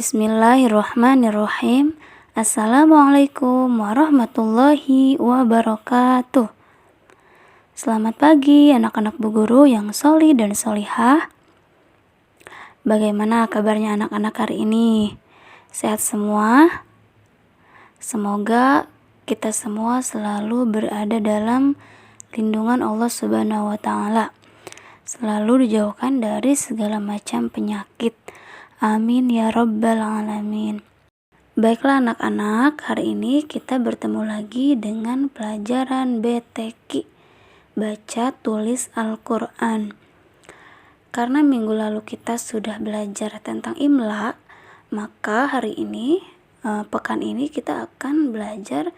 Bismillahirrahmanirrahim. Assalamualaikum warahmatullahi wabarakatuh. Selamat pagi anak-anak Bu Guru yang sholih dan sholihah. Bagaimana kabarnya anak-anak hari ini? Sehat semua? Semoga kita semua selalu berada dalam lindungan Allah Subhanahu wa Ta'ala, selalu dijauhkan dari segala macam penyakit. Amin ya rabbal alamin. Baiklah anak-anak, hari ini kita bertemu lagi dengan pelajaran BTQ, baca tulis Al-Quran. Karena minggu lalu kita sudah belajar tentang imla, maka hari ini, pekan ini kita akan belajar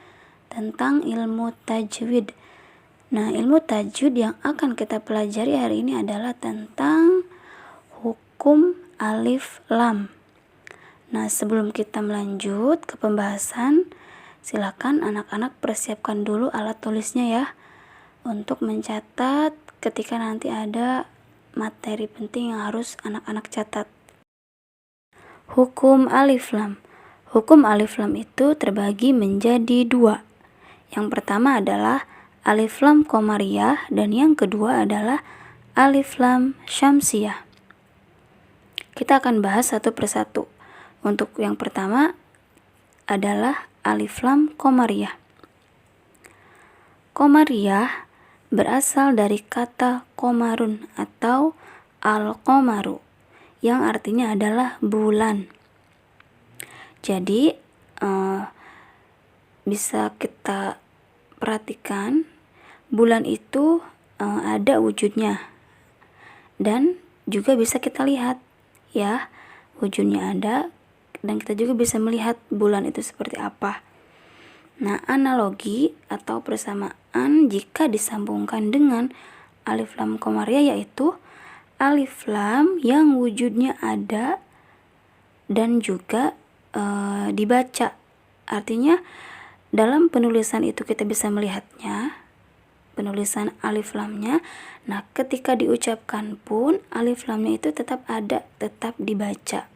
tentang ilmu tajwid. Nah, ilmu tajwid yang akan kita pelajari hari ini adalah tentang hukum alif lam. Nah, sebelum kita melanjut ke pembahasan, silakan anak-anak persiapkan dulu alat tulisnya ya, untuk mencatat ketika nanti ada materi penting yang harus anak-anak catat. Hukum alif lam. Hukum alif lam itu terbagi menjadi dua. Yang pertama adalah alif lam qamariyah dan yang kedua adalah alif lam syamsiyah. Kita akan bahas satu persatu. Untuk yang pertama adalah alif lam qamariyah. Qamariyah berasal dari kata qamarun atau al-qamaru yang artinya adalah bulan. Jadi bisa kita perhatikan bulan itu ada wujudnya dan juga bisa kita lihat ya, wujudnya ada dan kita juga bisa melihat bulan itu seperti apa. Nah, analogi atau persamaan jika disambungkan dengan alif lam qamariyah yaitu alif lam yang wujudnya ada dan juga dibaca. Artinya dalam penulisan itu kita bisa melihatnya, penulisan alif lamnya. Nah, ketika diucapkan pun alif lamnya itu tetap ada, tetap dibaca.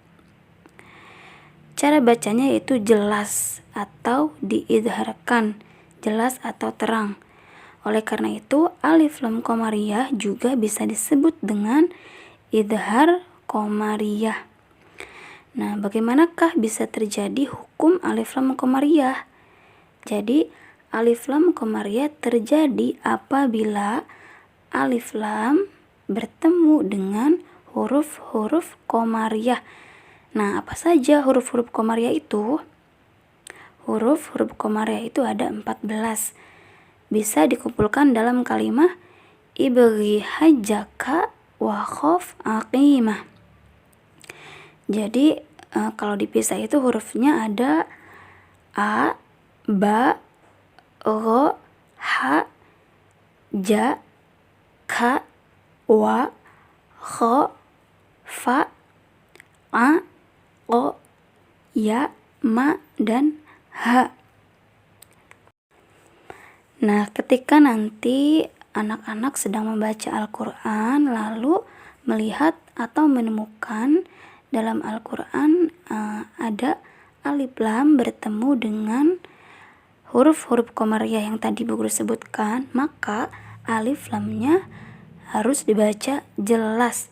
Cara bacanya yaitu jelas atau diidharkan, jelas atau terang. Oleh karena itu, alif lam qamariyah juga bisa disebut dengan idhar qamariyah. Nah, bagaimanakah bisa terjadi hukum alif lam qamariyah? Jadi, alif lam qamariyah terjadi apabila alif lam bertemu dengan huruf-huruf qamariyah. Nah, apa saja huruf-huruf qamariyah itu? Huruf-huruf qamariyah itu ada 14. Bisa dikumpulkan dalam kalimat ibghi hajjaka wa khaf aqimah. Jadi, kalau dipisah itu hurufnya ada a, ba, ro, ha, ja, ka, wa, kho, fa, a, o, ya, ma, dan ha. Nah, ketika nanti anak-anak sedang membaca Al-Quran lalu melihat atau menemukan dalam Al-Quran ada alif lam bertemu dengan huruf-huruf qamariyah yang tadi Bu Guru sebutkan, maka alif lamnya harus dibaca jelas.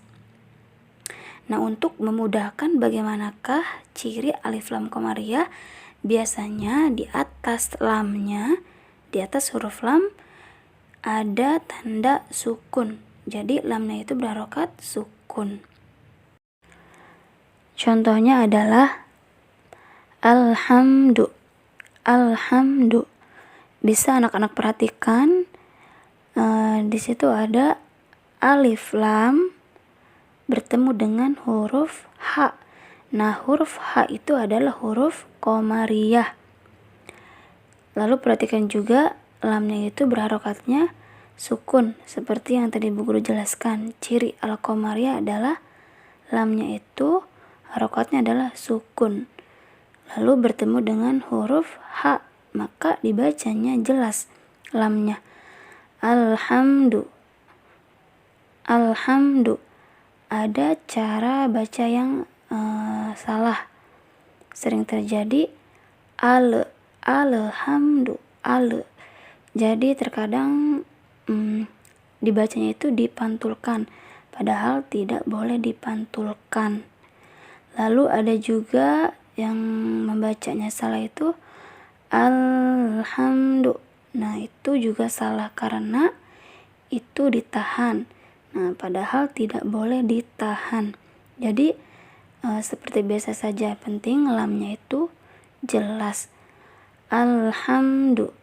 Nah, untuk memudahkan bagaimanakah ciri alif lam qamariyah, biasanya di atas lamnya, di atas huruf lam ada tanda sukun. Jadi lamnya itu berharokat sukun. Contohnya adalah alhamdu. Alhamdu. Bisa anak-anak perhatikan di situ ada alif lam bertemu dengan huruf ha. Nah, huruf ha itu adalah huruf qamariyah. Lalu perhatikan juga lamnya itu berharokatnya sukun seperti yang tadi Bu Guru jelaskan. Ciri al-qamariyah adalah lamnya itu harokatnya adalah sukun. Lalu bertemu dengan huruf ha, maka dibacanya jelas lamnya. Alhamdu. Alhamdu. Ada cara baca yang salah. sering terjadi alhamdu. Jadi terkadang dibacanya itu dipantulkan, padahal tidak boleh dipantulkan. Lalu ada juga yang membacanya salah itu alhamdu. Nah, itu juga salah karena itu ditahan. Nah, padahal tidak boleh ditahan. Jadi seperti biasa saja, penting lamnya itu jelas. Alhamdu.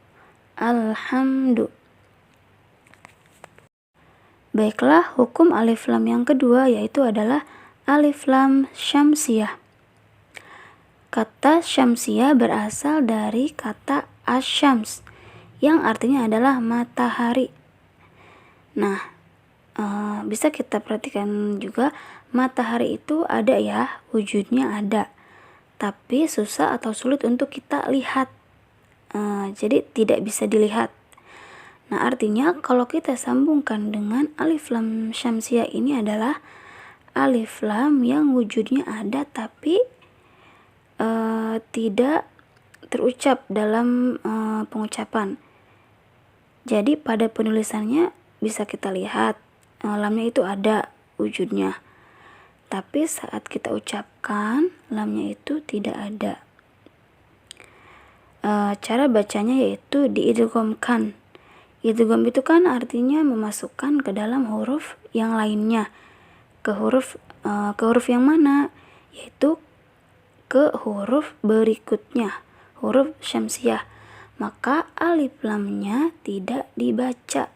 Baiklah, hukum alif lam yang kedua yaitu adalah alif lam syamsiyah. Kata syamsiyah berasal dari kata asyams yang artinya adalah matahari. Nah, bisa kita perhatikan juga matahari itu ada ya, wujudnya ada, tapi susah atau sulit untuk kita lihat. Jadi tidak bisa dilihat. Nah, artinya kalau kita sambungkan dengan alif lam syamsiyah ini adalah alif lam yang wujudnya ada tapi tidak terucap dalam pengucapan. Jadi pada penulisannya bisa kita lihat lamnya itu ada wujudnya, tapi saat kita ucapkan lamnya itu tidak ada. Cara bacanya yaitu diidghamkan. Idgham itu kan artinya memasukkan ke dalam huruf yang lainnya. Ke huruf yang mana? Yaitu ke huruf berikutnya, huruf syamsiyah. Maka alif lamnya tidak dibaca.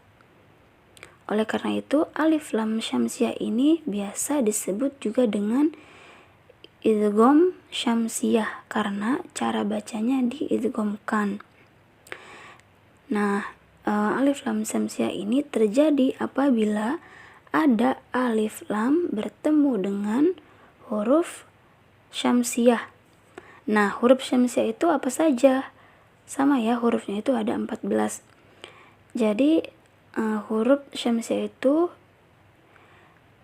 Oleh karena itu, alif lam syamsiyah ini biasa disebut juga dengan idgham syamsiyah karena cara bacanya diidghamkan. Nah, alif lam syamsiyah ini terjadi apabila ada alif lam bertemu dengan huruf syamsiyah. Nah, huruf syamsiyah itu apa saja? Sama ya, hurufnya itu ada 14. Jadi huruf syamsiyah itu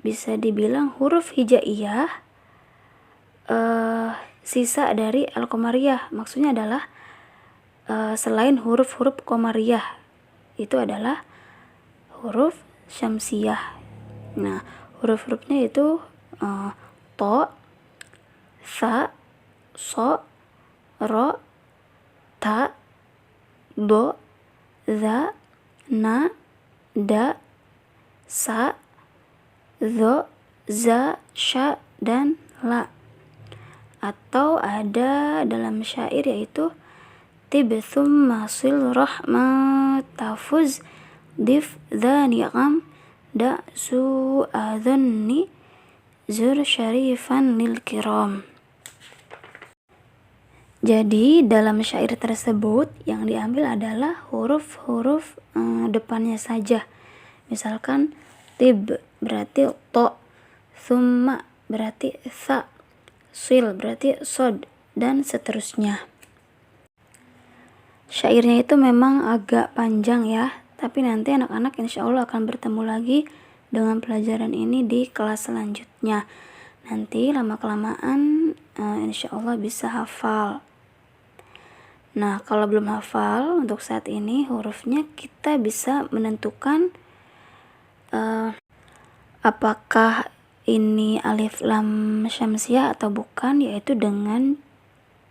bisa dibilang huruf hijaiyah sisa dari al-qamariyah. Maksudnya adalah selain huruf-huruf qamariyah itu adalah huruf syamsiyah. Nah, huruf-hurufnya itu to, sa, so, ro, ta, do, za, na, da, sa, zo, za, sya, dan la. Atau ada dalam syair yaitu tibthum masil rahmat tafuz dif dhaniqam da su adhanni zur syarifan lil kiram. Jadi dalam syair tersebut yang diambil adalah huruf-huruf depannya saja. Misalkan tib berarti to, thumma berarti tha, sil berarti sod, dan seterusnya. Syairnya itu memang agak panjang ya, tapi nanti anak-anak insya Allah akan bertemu lagi dengan pelajaran ini di kelas selanjutnya. Nanti lama-kelamaan insya Allah bisa hafal. Nah, kalau belum hafal untuk saat ini hurufnya, kita bisa menentukan apakah ini alif lam syamsiyah atau bukan, yaitu dengan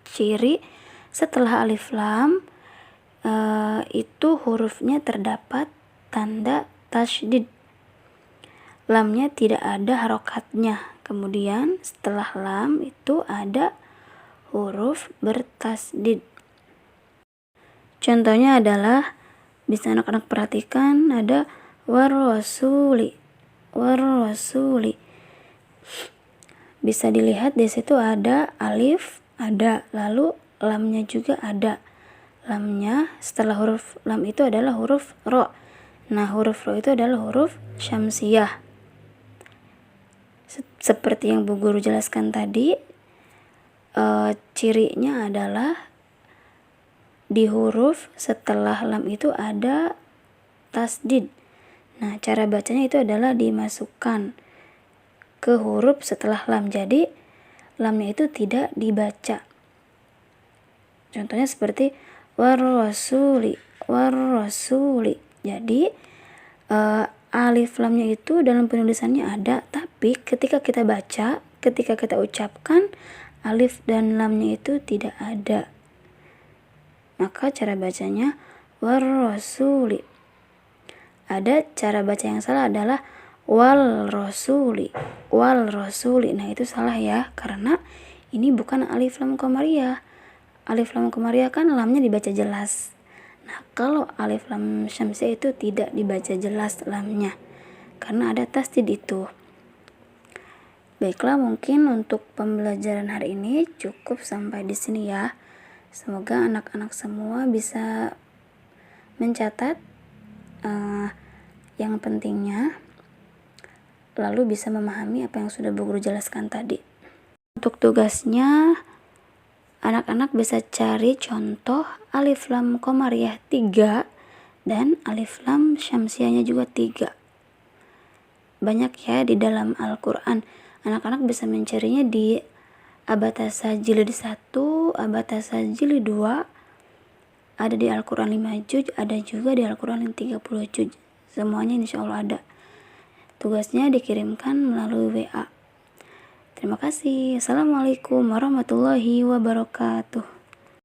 ciri setelah alif lam itu hurufnya terdapat tanda tasydid. Lamnya tidak ada harokatnya. Kemudian setelah lam itu ada huruf bertasydid. Contohnya adalah bisa anak-anak perhatikan ada warrasuli. Bisa dilihat di situ ada alif, ada, lalu lamnya juga ada. Lamnya setelah huruf lam itu adalah huruf ro. Nah, huruf ro itu adalah huruf syamsiyah. Seperti yang Bu Guru jelaskan tadi, cirinya adalah di huruf setelah lam itu ada tasdid. Nah, cara bacanya itu adalah dimasukkan ke huruf setelah lam. Jadi lamnya itu tidak dibaca. Contohnya seperti warrasuli, warrasuli. Jadi alif lamnya itu dalam penulisannya ada, tapi ketika kita baca, ketika kita ucapkan, alif dan lamnya itu tidak ada. Maka cara bacanya warrasuli. Ada cara baca yang salah adalah wal rasuli, wal rasuli. Nah, itu salah ya, karena ini bukan alif lam qamariyah. Alif lam qamariyah kan lamnya dibaca jelas. Nah, kalau alif lam syamsiyah itu tidak dibaca jelas lamnya, karena ada tasdid itu. Baiklah, mungkin untuk pembelajaran hari ini cukup sampai di sini ya. Semoga anak-anak semua bisa mencatat yang pentingnya, lalu bisa memahami apa yang sudah Bu Guru jelaskan tadi. Untuk tugasnya, anak-anak bisa cari contoh alif lam qamariyah 3 dan alif lam syamsiyahnya juga 3. Banyak ya di dalam Al-Quran. Anak-anak bisa mencarinya di Abatasa jilid 1, Abatasa jilid 2, ada di Al-Quran 5 juz, ada juga di Al-Quran 30 juz. Semuanya insya Allah ada. Tugasnya dikirimkan melalui WA. Terima kasih. Assalamualaikum warahmatullahi wabarakatuh.